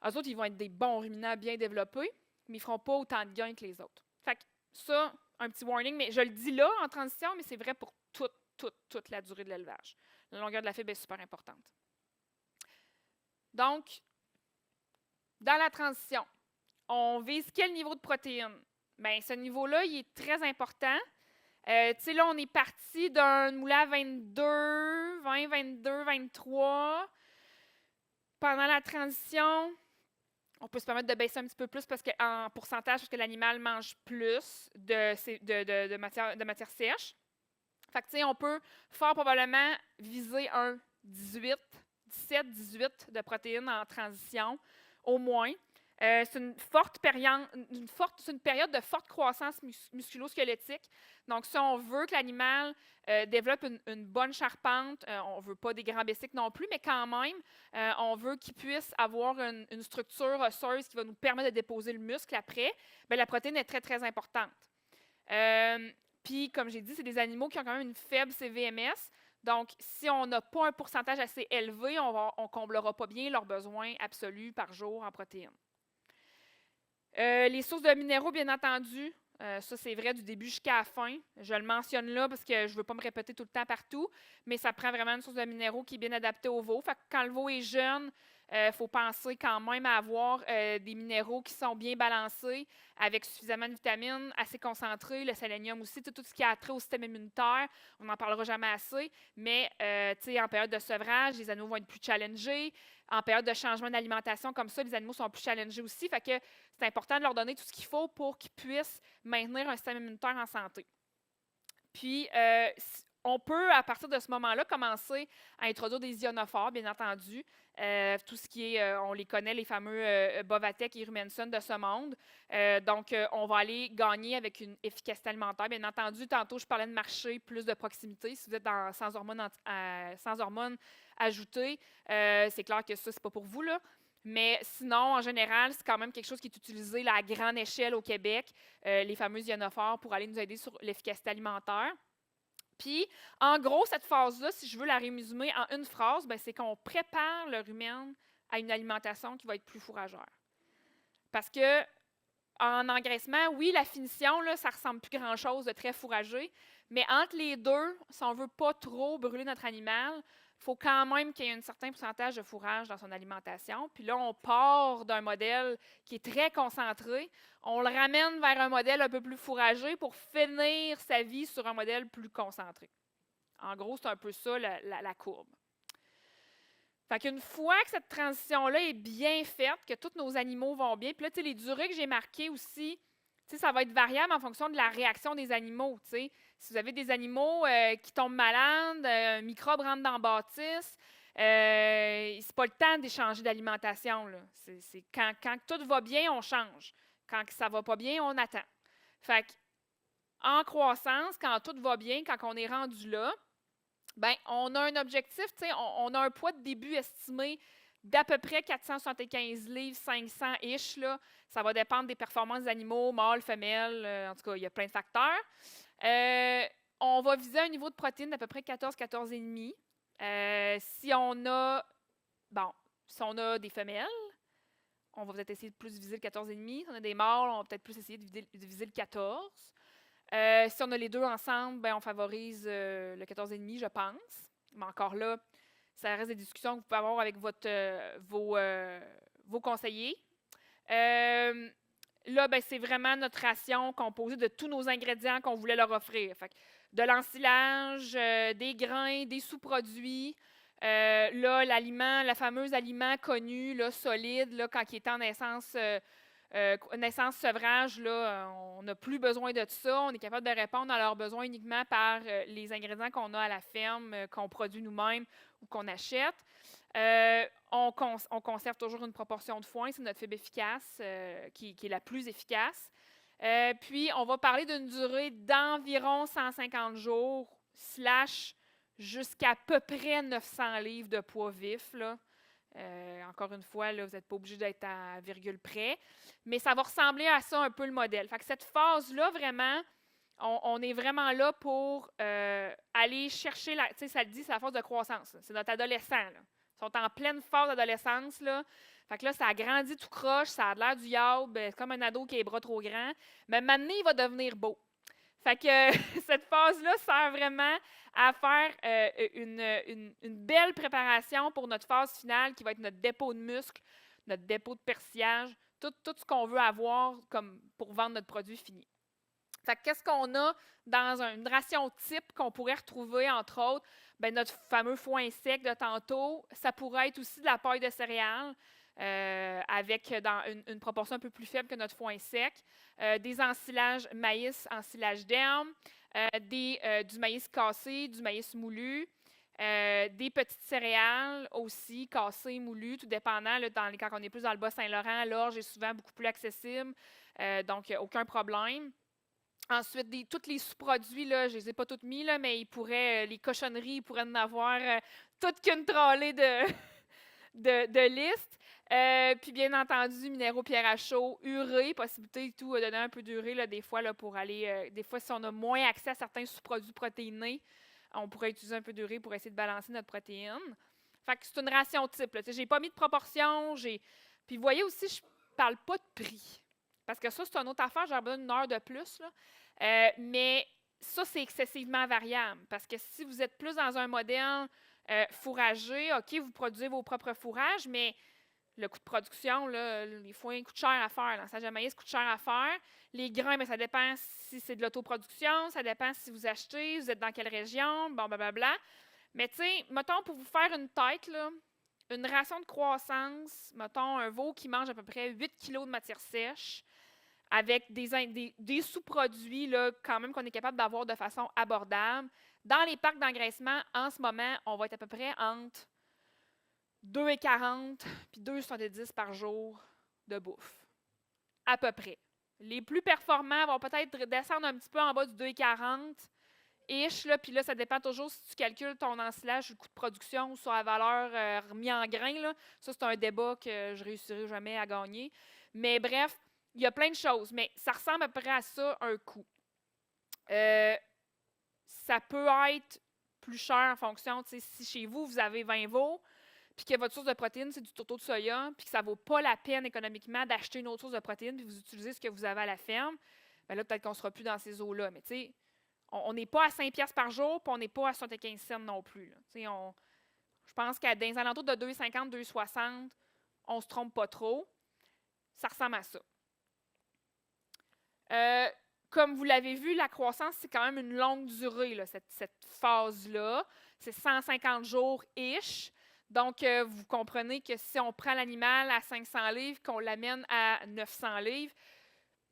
B: Eux autres, ils vont être des bons ruminants bien développés, mais ils ne feront pas autant de gains que les autres. Fait que ça, un petit warning, mais je le dis là en transition, mais c'est vrai pour toute la durée de l'élevage. La longueur de la fibre est super importante. Donc, dans la transition, on vise quel niveau de protéines? Bien, ce niveau-là, il est très important. Tu sais, là, on est parti d'un moulin à 22, 20, 22, 23. Pendant la transition, on peut se permettre de baisser un petit peu plus en pourcentage parce que l'animal mange plus de matière sèche. Fait que, tu sais, on peut fort probablement viser un 17, 18 de protéines en transition, au moins. C'est une période de forte croissance musculo-squelettique. Donc, si on veut que l'animal développe une bonne charpente, on ne veut pas des grands bessiques non plus, mais quand même, on veut qu'il puisse avoir une structure osseuse qui va nous permettre de déposer le muscle après, bien, la protéine est très, très importante. Puis, comme j'ai dit, c'est des animaux qui ont quand même une faible CVMS. Donc, si on n'a pas un pourcentage assez élevé, on ne comblera pas bien leurs besoins absolus par jour en protéines. Les sources de minéraux, bien entendu, ça c'est vrai du début jusqu'à la fin. Je le mentionne là parce que je ne veux pas me répéter tout le temps partout, mais ça prend vraiment une source de minéraux qui est bien adaptée au veau. Fait que quand le veau est jeune, il faut penser quand même à avoir des minéraux qui sont bien balancés, avec suffisamment de vitamines, assez concentrés, le sélénium aussi, tout ce qui a trait au système immunitaire, on n'en parlera jamais assez, mais en période de sevrage, les animaux vont être plus challengés. En période de changement d'alimentation comme ça, les animaux sont plus challengés aussi. Fait que c'est important de leur donner tout ce qu'il faut pour qu'ils puissent maintenir un système immunitaire en santé. Puis, on peut, à partir de ce moment-là, commencer à introduire des ionophores, bien entendu. Tout ce qui est, on les connaît, les fameux Bovatec et Rumensin de ce monde. Donc, on va aller gagner avec une efficacité alimentaire. Bien entendu, tantôt, je parlais de marché plus de proximité. Si vous êtes sans hormones ajoutées, c'est clair que ça, c'est pas pour vous, là. Mais sinon, en général, c'est quand même quelque chose qui est utilisé à grande échelle au Québec, les fameux ionophores, pour aller nous aider sur l'efficacité alimentaire. Puis, en gros, cette phase-là, si je veux la résumer en une phrase, c'est qu'on prépare le rumen à une alimentation qui va être plus fourragère. Parce que en engraissement, oui, la finition, là, ça ressemble plus grand-chose de très fourragé, mais entre les deux, si on ne veut pas trop brûler notre animal, il faut quand même qu'il y ait un certain pourcentage de fourrage dans son alimentation. Puis là, on part d'un modèle qui est très concentré. On le ramène vers un modèle un peu plus fourragé pour finir sa vie sur un modèle plus concentré. En gros, c'est un peu ça la courbe. Fait qu'une fois que cette transition-là est bien faite, que tous nos animaux vont bien, puis là, les durées que j'ai marquées aussi, ça va être variable en fonction de la réaction des animaux. Si vous avez des animaux qui tombent malades, un microbe rentre dans la bâtisse, c'est pas le temps d'échanger d'alimentation. C'est quand tout va bien, on change. Quand ça va pas bien, on attend. Fait en croissance, quand tout va bien, quand on est rendu là, on a un objectif, on a un poids de début estimé d'à peu près 475 livres, 500-ish. Ça va dépendre des performances des animaux, mâles, femelles, en tout cas, il y a plein de facteurs. On va viser un niveau de protéines d'à peu près 14-14,5. Si on a des femelles, on va peut-être essayer de plus viser le 14,5. Si on a des mâles, on va peut-être plus essayer de viser le 14. Si on a les deux ensemble, on favorise le 14,5, je pense. Mais encore là, ça reste des discussions que vous pouvez avoir avec vos conseillers. Là, c'est vraiment notre ration composée de tous nos ingrédients qu'on voulait leur offrir. Fait que de l'ensilage, des grains, des sous-produits. Là, l'aliment, le fameux aliment connu, là, solide, là, quand il est en naissance-sevrage, là, on n'a plus besoin de ça. On est capable de répondre à leurs besoins uniquement par les ingrédients qu'on a à la ferme, qu'on produit nous-mêmes ou qu'on achète. On conserve toujours une proportion de foin, c'est notre fibre efficace qui est la plus efficace. Puis, on va parler d'une durée d'environ 150 jours, jusqu'à peu près 900 livres de poids vif, là. Encore une fois, là, vous n'êtes pas obligé d'être à virgule près, mais ça va ressembler à ça un peu le modèle. Fait que cette phase-là, vraiment, on est vraiment là pour aller chercher, ça le dit, c'est la phase de croissance. C'est notre adolescent. Là. Ils sont en pleine phase d'adolescence. Là. Fait que là, ça a grandi tout croche, ça a l'air du yaourt, c'est comme un ado qui a les bras trop grands. Mais maintenant, il va devenir beau. Fait que cette phase-là sert vraiment à faire une belle préparation pour notre phase finale qui va être notre dépôt de muscles, notre dépôt de persillage, tout ce qu'on veut avoir comme pour vendre notre produit fini. Fait que qu'est-ce qu'on a dans une ration type qu'on pourrait retrouver, entre autres? Notre fameux foin sec de tantôt, ça pourrait être aussi de la paille de céréales, avec dans une proportion un peu plus faible que notre foin sec, des ensilages maïs, ensilage d'herbe, du maïs cassé, du maïs moulu, des petites céréales aussi, cassées, moulues, tout dépendant. Là, quand on est plus dans le Bas-Saint-Laurent, l'orge est souvent beaucoup plus accessible, donc aucun problème. Ensuite, tous les sous-produits, là, je ne les ai pas tous mis, là, mais les cochonneries, ils pourraient en avoir toute qu'une trolley de listes. Puis bien entendu, minéraux, pierres à chaud, urée, possibilité tout de donner un peu d'urée là, des fois là, pour aller. Des fois, si on a moins accès à certains sous-produits protéinés, on pourrait utiliser un peu d'urée pour essayer de balancer notre protéine. Fait que c'est une ration type. Je n'ai pas mis de proportion. Puis vous voyez aussi, je ne parle pas de prix. Parce que ça, c'est une autre affaire, j'aurais besoin d'une heure de plus. Là. Mais ça, c'est excessivement variable. Parce que si vous êtes plus dans un modèle fourragé, OK, vous produisez vos propres fourrages, mais le coût de production, là, les foins coûtent cher à faire. L'ensillage de maïs coûte cher à faire. Les grains, bien, ça dépend si c'est de l'autoproduction, ça dépend si vous achetez, vous êtes dans quelle région, bon, blablabla. Mais tu sais, mettons, pour vous faire une tête, là, une ration de croissance, mettons, un veau qui mange à peu près 8 kg de matière sèche, avec des sous-produits là, quand même qu'on est capable d'avoir de façon abordable. Dans les packs d'engraissement, en ce moment, on va être à peu près entre 2,40 puis 2,70 par jour de bouffe. À peu près. Les plus performants vont peut-être descendre un petit peu en bas du 2,40 ish, puis là, ça dépend toujours si tu calcules ton ensilage sur le coût de production ou sur la valeur remis en grains. Là. Ça, c'est un débat que je ne réussirai jamais à gagner. Mais bref, il y a plein de choses, mais ça ressemble à peu près à ça, un coût. Ça peut être plus cher en fonction, si chez vous, vous avez 20 veaux, puis que votre source de protéines, c'est du tourteau de soya, puis que ça ne vaut pas la peine économiquement d'acheter une autre source de protéines, puis vous utilisez ce que vous avez à la ferme, bien là, peut-être qu'on ne sera plus dans ces eaux-là. Mais tu sais, on n'est pas à 5$ par jour, puis on n'est pas à 75 cents non plus. Je pense qu'à dans les alentours de 2,50, 2,60, on ne se trompe pas trop. Ça ressemble à ça. Comme vous l'avez vu, la croissance, c'est quand même une longue durée, là, cette phase-là. C'est 150 jours-ish. Donc, vous comprenez que si on prend l'animal à 500 livres, qu'on l'amène à 900 livres,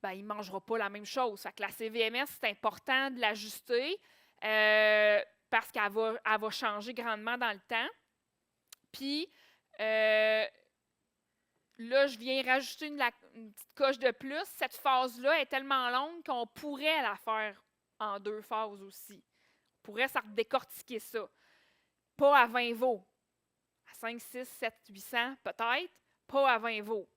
B: ben, il ne mangera pas la même chose. Fait que la CVMS, c'est important de l'ajuster parce qu'elle va changer grandement dans le temps. Puis, là, je viens rajouter une petite coche de plus. Cette phase-là est tellement longue qu'on pourrait la faire en 2 phases aussi. On pourrait décortiquer ça. Pas à 20 veaux. À 5, 6, 7, 800 peut-être. Pas à 20 veaux.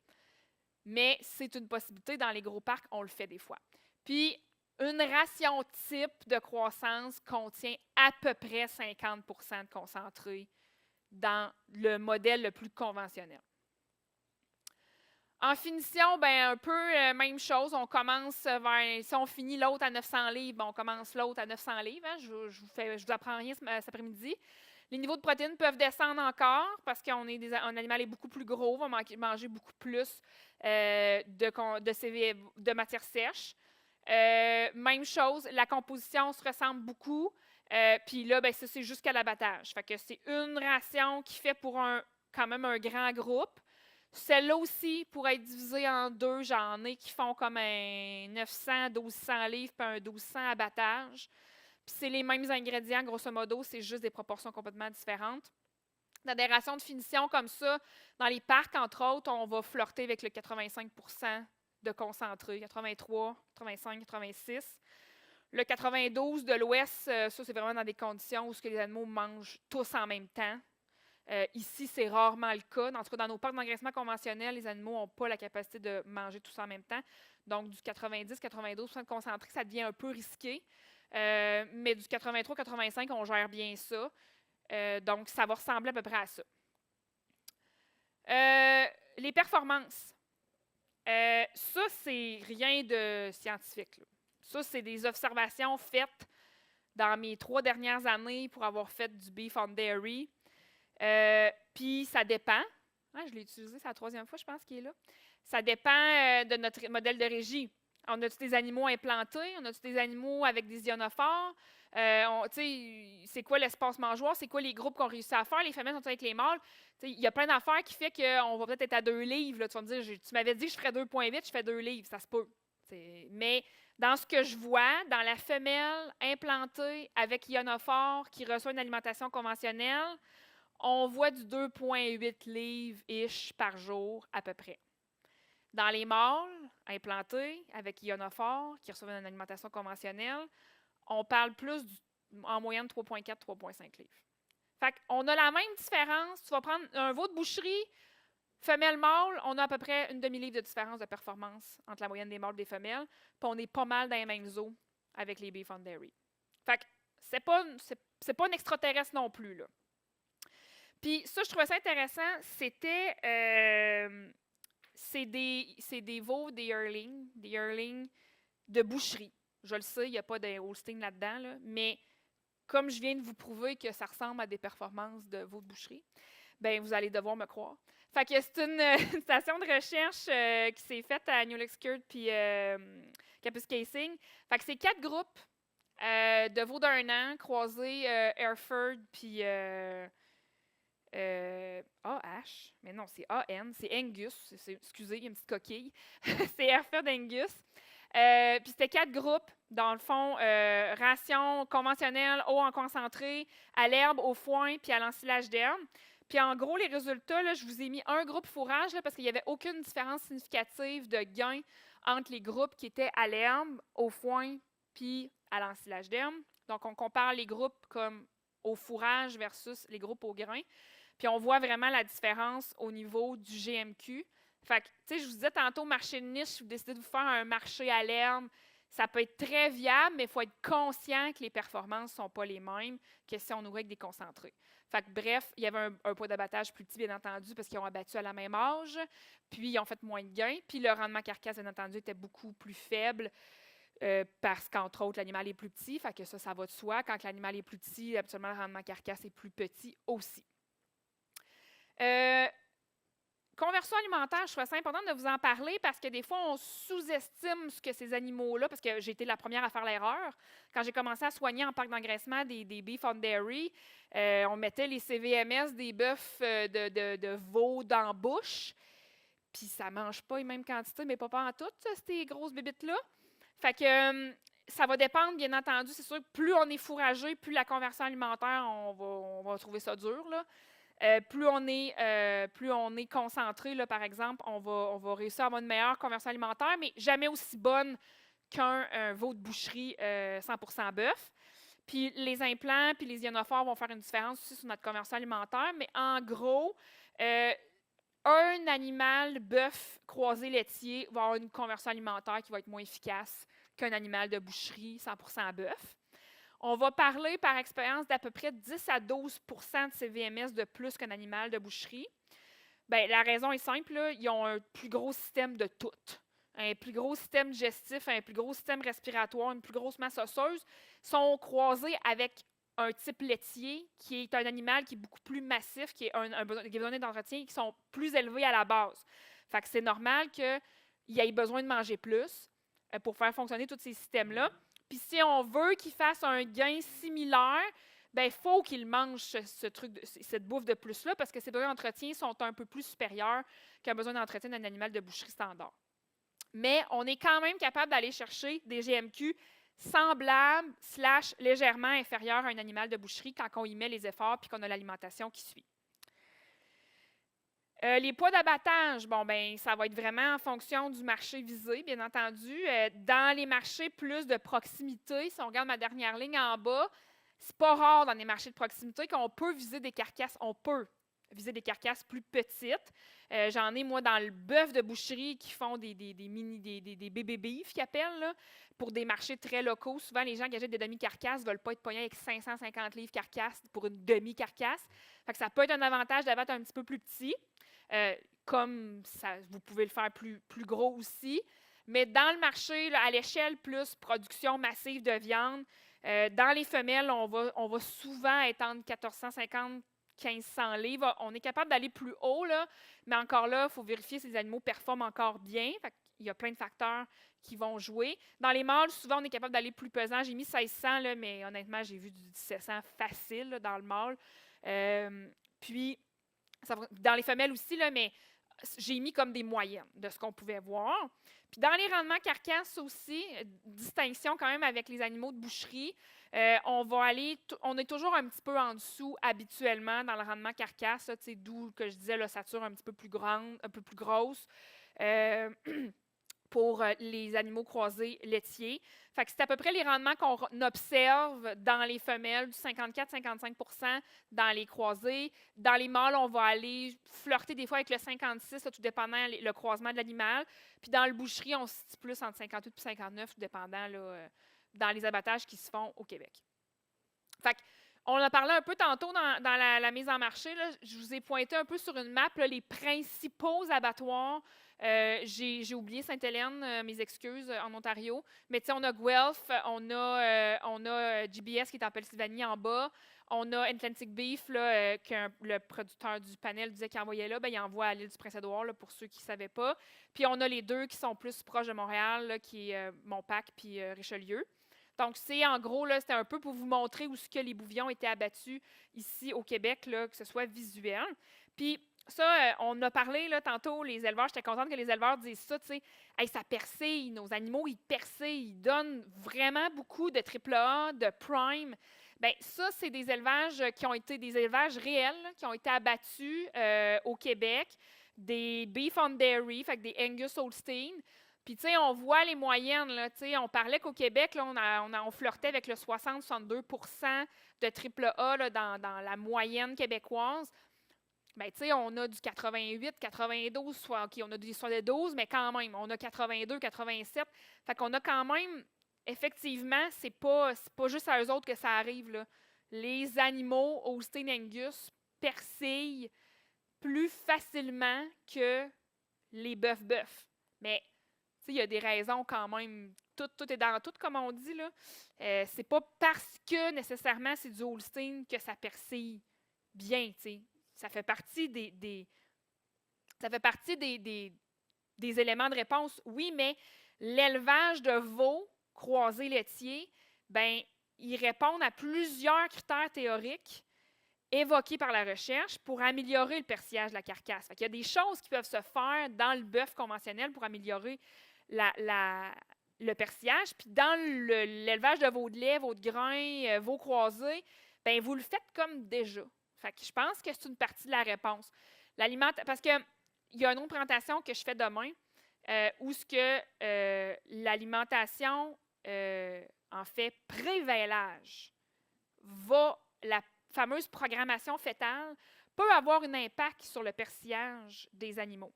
B: Mais c'est une possibilité. Dans les gros parcs, on le fait des fois. Puis, une ration type de croissance contient à peu près 50 % de concentré dans le modèle le plus conventionnel. En finition, ben un peu même chose. On commence si on finit l'autre à 900 livres, ben on commence l'autre à 900 livres. Hein. Je vous apprends rien cet après-midi. Les niveaux de protéines peuvent descendre encore parce qu'on est un animal est beaucoup plus gros, va manger beaucoup plus de matière sèche. Même chose, la composition se ressemble beaucoup. Puis là, ben, c'est jusqu'à l'abattage. Fait que c'est une ration qui fait pour quand même un grand groupe. Celle-là aussi pourrait être divisée en 2. J'en ai qui font comme un 900, 1200 livres puis un 1200 abattage. Puis c'est les mêmes ingrédients, grosso modo, c'est juste des proportions complètement différentes. Dans des rations de finition comme ça, dans les parcs, entre autres, on va flirter avec le 85 % de concentré, 83, 85, 86. Le 92 de l'Ouest, ça, c'est vraiment dans des conditions où les animaux mangent tous en même temps. Ici, c'est rarement le cas. En tout cas, dans nos parcs d'engraissement conventionnels, les animaux n'ont pas la capacité de manger tous en même temps. Donc, du 90-92 % de concentré, ça devient un peu risqué. Mais du 83-85, on gère bien ça. Donc, ça va ressembler à peu près à ça. Les performances. Ça, c'est rien de scientifique, là. Ça, c'est des observations faites dans mes 3 dernières années pour avoir fait du beef on dairy. Puis, ça dépend. Je l'ai utilisé, c'est la 3e fois, je pense, qu'il est là. Ça dépend de notre modèle de régie. On a-tu des animaux implantés? On a-tu des animaux avec des ionophores? C'est quoi l'espace mangeoire? C'est quoi les groupes qu'on réussit à faire? Les femelles sont avec les mâles? Il y a plein d'affaires qui fait qu'on va peut-être être à 2 livres. Là. Tu vas me dire, tu m'avais dit que je ferais 2,8, je fais 2 livres. Ça se peut. Mais Dans ce que je vois, dans la femelle implantée avec ionophore qui reçoit une alimentation conventionnelle, on voit du 2,8 livres-ish par jour à peu près. Dans les mâles implantés avec ionophore qui reçoivent une alimentation conventionnelle, on parle en moyenne 3,4-3,5 livres. Fait qu'on a la même différence. Tu vas prendre un veau de boucherie, femelle-mâle, on a à peu près une demi-livre de différence de performance entre la moyenne des mâles et des femelles, puis on est pas mal dans les mêmes eaux avec les beef on dairy. Fait que c'est pas un extraterrestre non plus, là. Puis ça, je trouvais ça intéressant, c'est des veaux, des yearlings de boucherie. Je le sais, il n'y a pas de Holstein là-dedans, là, mais comme je viens de vous prouver que ça ressemble à des performances de veaux de boucherie, ben vous allez devoir me croire. Fait que c'est une station de recherche qui s'est faite à New Lexington puis Campus Casing. Fait que c'est 4 groupes de veaux d'1 an croisés Hereford puis AH, mais non, c'est AN, c'est Angus. Excusez, il y a une petite coquille. C'est Hereford Angus. Puis c'était 4 groupes, dans le fond, ration conventionnelle, eau en concentré, à l'herbe, au foin, puis à l'ensilage d'herbe. Puis en gros, les résultats, là, je vous ai mis un groupe fourrage là, parce qu'il n'y avait aucune différence significative de gain entre les groupes qui étaient à l'herbe, au foin, puis à l'ensilage d'herbe. Donc, on compare les groupes comme au fourrage versus les groupes au grain. Puis on voit vraiment la différence au niveau du GMQ. Fait que, tu sais, je vous disais tantôt, marché de niche, si vous décidez de vous faire un marché à l'herbe, ça peut être très viable, mais il faut être conscient que les performances ne sont pas les mêmes que si on nourrit avec des concentrés. Fait que, bref, il y avait un poids d'abattage plus petit, bien entendu, parce qu'ils ont abattu à la même âge, puis ils ont fait moins de gains, puis le rendement carcasse, bien entendu, était beaucoup plus faible parce qu'entre autres, l'animal est plus petit, fait que ça va de soi. Quand l'animal est plus petit, habituellement, le rendement carcasse est plus petit aussi. Conversion alimentaire, je trouvais ça important de vous en parler parce que des fois, on sous-estime ce que ces animaux-là, parce que j'ai été la première à faire l'erreur. Quand j'ai commencé à soigner en parc d'engraissement des beef on dairy, on mettait les CVMS des bœufs de veau dans la bouche, puis ça ne mange pas les mêmes quantités, mais pas en toutes, ces grosses bébites-là. Fait que ça va dépendre, bien entendu. C'est sûr que plus on est fourragé, plus la conversion alimentaire, on va trouver ça dur, là. Plus on est concentré, là, par exemple, on va réussir à avoir une meilleure conversion alimentaire, mais jamais aussi bonne qu'un veau de boucherie 100% bœuf. Puis les implants puis les ionophores vont faire une différence aussi sur notre conversion alimentaire, mais en gros, un animal bœuf croisé laitier va avoir une conversion alimentaire qui va être moins efficace qu'un animal de boucherie 100% bœuf. On va parler par expérience d'à peu près 10 à 12 de CVMS de plus qu'un animal de boucherie. Bien, la raison est simple, là, ils ont un plus gros système de tout. Un plus gros système digestif, un plus gros système respiratoire, une plus grosse masse osseuse, sont croisés avec un type laitier qui est un animal qui est beaucoup plus massif, qui a besoin d'entretien qui sont plus élevés à la base. Fait que c'est normal qu'il ait besoin de manger plus pour faire fonctionner tous ces systèmes-là. Puis si on veut qu'il fasse un gain similaire, il faut qu'il mange cette bouffe de plus-là parce que ses besoins d'entretien sont un peu plus supérieurs qu'un besoin d'entretien d'un animal de boucherie standard. Mais on est quand même capable d'aller chercher des GMQ semblables / légèrement inférieurs à un animal de boucherie quand on y met les efforts et qu'on a l'alimentation qui suit. Les poids d'abattage, ça va être vraiment en fonction du marché visé, bien entendu. Dans les marchés plus de proximité, si on regarde ma dernière ligne en bas, c'est pas rare dans les marchés de proximité qu'on peut viser des carcasses. On peut viser des carcasses plus petites. J'en ai, moi, dans le bœuf de boucherie qui font des bébés beef, qu'ils appellent, là, pour des marchés très locaux. Souvent, les gens qui achètent des demi-carcasses ne veulent pas être pognés avec 550 livres carcasse pour une demi-carcasse. Fait que ça peut être un avantage d'abattre un petit peu plus petit. Comme ça, vous pouvez le faire plus gros aussi. Mais dans le marché, là, à l'échelle plus production massive de viande, dans les femelles, on va souvent être entre 1450 et 1500 livres. On est capable d'aller plus haut, là, mais encore là, il faut vérifier si les animaux performent encore bien. Il y a plein de facteurs qui vont jouer. Dans les mâles, souvent, on est capable d'aller plus pesant. J'ai mis 1600, là, mais honnêtement, j'ai vu du 1700 facile là, dans le mâle. Puis, dans les femelles aussi, là, mais j'ai mis comme des moyennes de ce qu'on pouvait voir. Puis dans les rendements carcasses aussi, distinction quand même avec les animaux de boucherie, on est toujours un petit peu en dessous habituellement dans le rendement carcasse, d'où que je disais l'ossature un petit peu plus grande, un peu plus grosse. Pour les animaux croisés laitiers. Fait que c'est à peu près les rendements qu'on observe dans les femelles, du 54-55 dans les croisés. Dans les mâles, on va aller flirter des fois avec le 56, là, tout dépendant le croisement de l'animal. Puis dans le boucherie, on se situe plus entre 58 et 59, tout dépendant là, dans les abattages qui se font au Québec. Fait que, on a parlé un peu tantôt dans la mise en marché. Là, je vous ai pointé un peu sur une map là, les principaux abattoirs. J'ai oublié Sainte-Hélène, mes excuses, en Ontario. Mais tu sais, on a Guelph, on a GBS qui est en Pennsylvanie en bas. On a Atlantic Beef, là, que le producteur du panel disait qu'il envoyait là. Bien, il envoie à l'île du Prince-Édouard, pour ceux qui ne savaient pas. Puis on a les deux qui sont plus proches de Montréal, là, qui est Montpac puis Richelieu. Donc, c'est en gros, c'était un peu pour vous montrer où les bouvions étaient abattus ici au Québec, là, que ce soit visuel. Puis, ça, on a parlé là, tantôt, les éleveurs, j'étais contente que les éleveurs disent ça, tu sais, hey, ça persille, nos animaux, ils persillent, ils donnent vraiment beaucoup de AAA, de prime. Bien, ça, c'est des élevages qui ont été des élevages réels, là, qui ont été abattus au Québec, des Beef on Dairy, fait que des Angus Holstein. Puis, tu sais, on voit les moyennes, là, tu sais, on parlait qu'au Québec, là, on flirtait avec le 60-62 de AAA là, dans la moyenne québécoise. Bien, tu sais, on a du 88, 92, soit, OK, on a du 72, mais quand même, on a 82, 87. Fait qu'on a quand même, effectivement, c'est pas juste à eux autres que ça arrive, là. Les animaux Holstein Angus persillent plus facilement que les bœufs. Mais, tu sais, il y a des raisons quand même. Tout est dans tout, comme on dit, là. C'est pas parce que, nécessairement, c'est du Holstein que ça persille bien, tu sais. Ça fait partie des éléments de réponse, oui, mais l'élevage de veaux croisés laitiers, ben, ils répondent à plusieurs critères théoriques évoqués par la recherche pour améliorer le persillage de la carcasse. Il y a des choses qui peuvent se faire dans le bœuf conventionnel pour améliorer le persillage. Puis dans l'élevage de veaux de lait, veaux de grain, veaux croisés, ben, vous le faites comme déjà. Fait que je pense que c'est une partie de la réponse. Parce qu'il y a une autre présentation que je fais demain où l'alimentation, en fait, pré-vêlage, la fameuse programmation fétale, peut avoir un impact sur le persillage des animaux.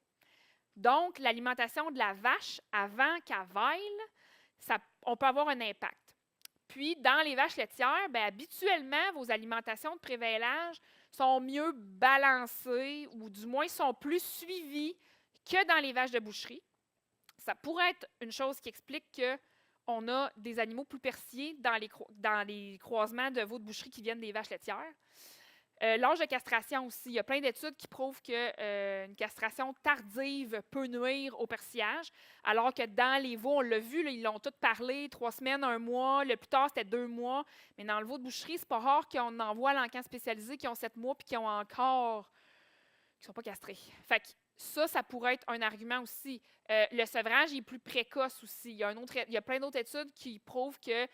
B: Donc, l'alimentation de la vache avant qu'elle vêle, on peut avoir un impact. Puis, dans les vaches laitières, bien, habituellement, vos alimentations de pré-vêlage sont mieux balancées ou du moins sont plus suivies que dans les vaches de boucherie. Ça pourrait être une chose qui explique qu'on a des animaux plus persillés dans les croisements de veaux de boucherie qui viennent des vaches laitières. L'âge de castration aussi. Il y a plein d'études qui prouvent qu'une castration tardive peut nuire au persillage, alors que dans les veaux, on l'a vu, là, ils l'ont tous parlé, 3 semaines, 1 mois, le plus tard, c'était 2 mois. Mais dans le veau de boucherie, c'est pas rare qu'on envoie à l'encamp spécialisé qui ont 7 mois puis qui ont encore... qui ne sont pas castrés. Fait que ça pourrait être un argument aussi. Le sevrage est plus précoce aussi. Il y a plein d'autres études qui prouvent que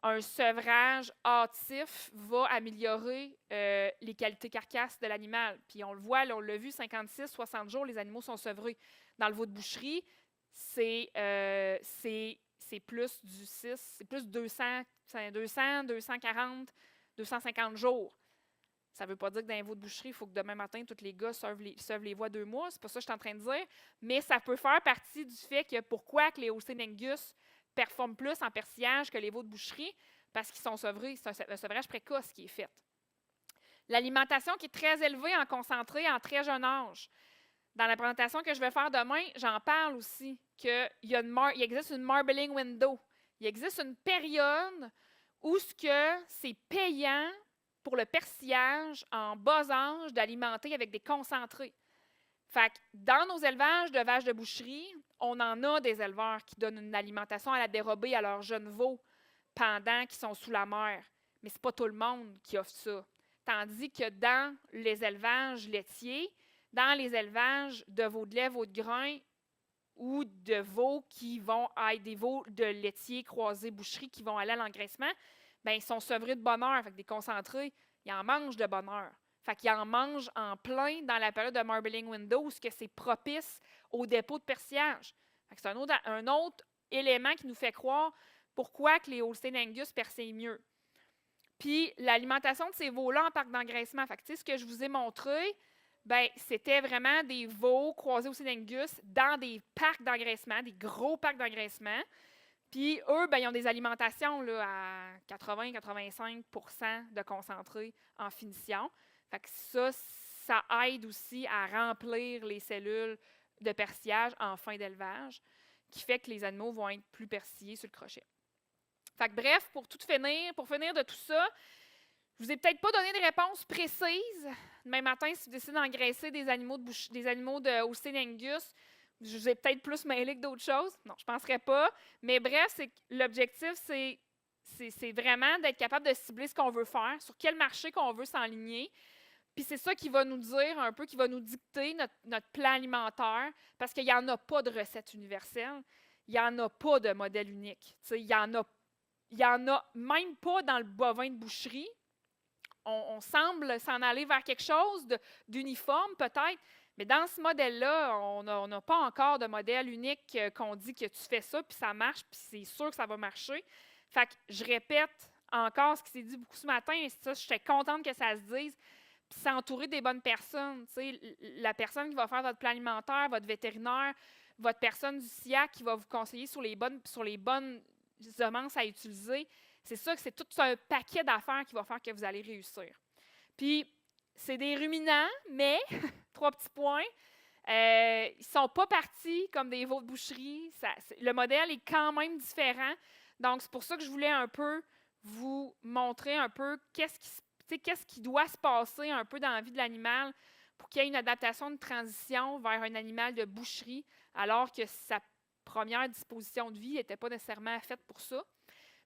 B: un sevrage hâtif va améliorer les qualités carcasses de l'animal. Puis on le voit, là, on l'a vu, 56-60 jours, les animaux sont sevrés. Dans le veau de boucherie, c'est plus du 6, c'est plus 200, 240, 250 jours. Ça ne veut pas dire que dans les veaux de boucherie, il faut que demain matin, tous les gars seuvent les voies 2 mois. C'est pas ça que je suis en train de dire. Mais ça peut faire partie du fait que pourquoi que les Holstein Angus performent plus en persillage que les veaux de boucherie, parce qu'ils sont sevrés. C'est un sevrage précoce qui est fait. L'alimentation qui est très élevée en concentré en très jeune âge. Dans la présentation que je vais faire demain, j'en parle aussi qu'il existe une marbling window. Il existe une période où c'est payant pour le persillage en bas âge d'alimenter avec des concentrés. Fait que dans nos élevages de vaches de boucherie, on en a des éleveurs qui donnent une alimentation à la dérobée à leurs jeunes veaux pendant qu'ils sont sous la mer. Mais ce n'est pas tout le monde qui offre ça. Tandis que dans les élevages laitiers, dans les élevages de veaux de lait, veaux de grain, ou de veaux qui vont être des veaux de laitiers croisés boucherie qui vont aller à l'engraissement, bien, ils sont sevrés de bonne heure. Fait que des concentrés, ils en mangent de bonne heure. Fait qu'ils en mangent en plein dans la période de marbling window où c'est propice au dépôt de persillage. Fait que c'est un autre élément qui nous fait croire pourquoi que les Holstein Angus persillent mieux. Puis l'alimentation de ces veaux-là en parc d'engraissement. Fait que, ce que je vous ai montré, ben, c'était vraiment des veaux croisés Holstein Angus dans des parcs d'engraissement, des gros parcs d'engraissement. Puis eux, ben, ils ont des alimentations là, à 80-85 % de concentré en finition. Fait que ça aide aussi à remplir les cellules de persillage en fin d'élevage, qui fait que les animaux vont être plus persillés sur le crochet. Fait que bref, pour finir de tout ça, je vous ai peut-être pas donné de réponse précise. Demain matin, si vous décidez d'engraisser des animaux de Holstein Angus, je vous ai peut-être plus mêlé que d'autres choses. Non, je ne penserais pas. Mais bref, l'objectif, c'est vraiment d'être capable de cibler ce qu'on veut faire, sur quel marché qu'on veut s'enligner. Puis c'est ça qui va nous dire un peu, qui va nous dicter notre plan alimentaire, parce qu'il n'y en a pas de recette universelle. Il n'y en a pas de modèle unique. Il n'y en a même pas dans le bovin de boucherie. On semble s'en aller vers quelque chose d'uniforme peut-être, mais dans ce modèle-là, on n'a pas encore de modèle unique qu'on dit que tu fais ça, puis ça marche, puis c'est sûr que ça va marcher. Fait que je répète encore ce qui s'est dit beaucoup ce matin, et ça, j'étais contente que ça se dise, puis s'entourer des bonnes personnes. La personne qui va faire votre plan alimentaire, votre vétérinaire, votre personne du SIAC qui va vous conseiller sur les bonnes semences à utiliser. C'est ça que c'est tout un paquet d'affaires qui va faire que vous allez réussir. Puis, c'est des ruminants, mais, 3 petits points, ils ne sont pas partis comme des veaux de boucherie. Le modèle est quand même différent. Donc, c'est pour ça que je voulais un peu vous montrer un peu qu'est-ce qui doit se passer un peu dans la vie de l'animal pour qu'il y ait une adaptation de transition vers un animal de boucherie, alors que sa première disposition de vie n'était pas nécessairement faite pour ça.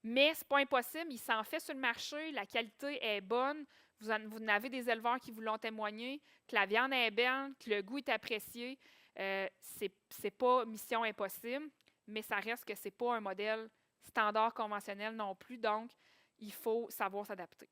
B: Mais ce n'est pas impossible, il s'en fait sur le marché, la qualité est bonne, vous en avez des éleveurs qui vous l'ont témoigné, que la viande est belle, que le goût est apprécié. C'est pas mission impossible, mais ça reste que ce n'est pas un modèle standard conventionnel non plus, donc il faut savoir s'adapter.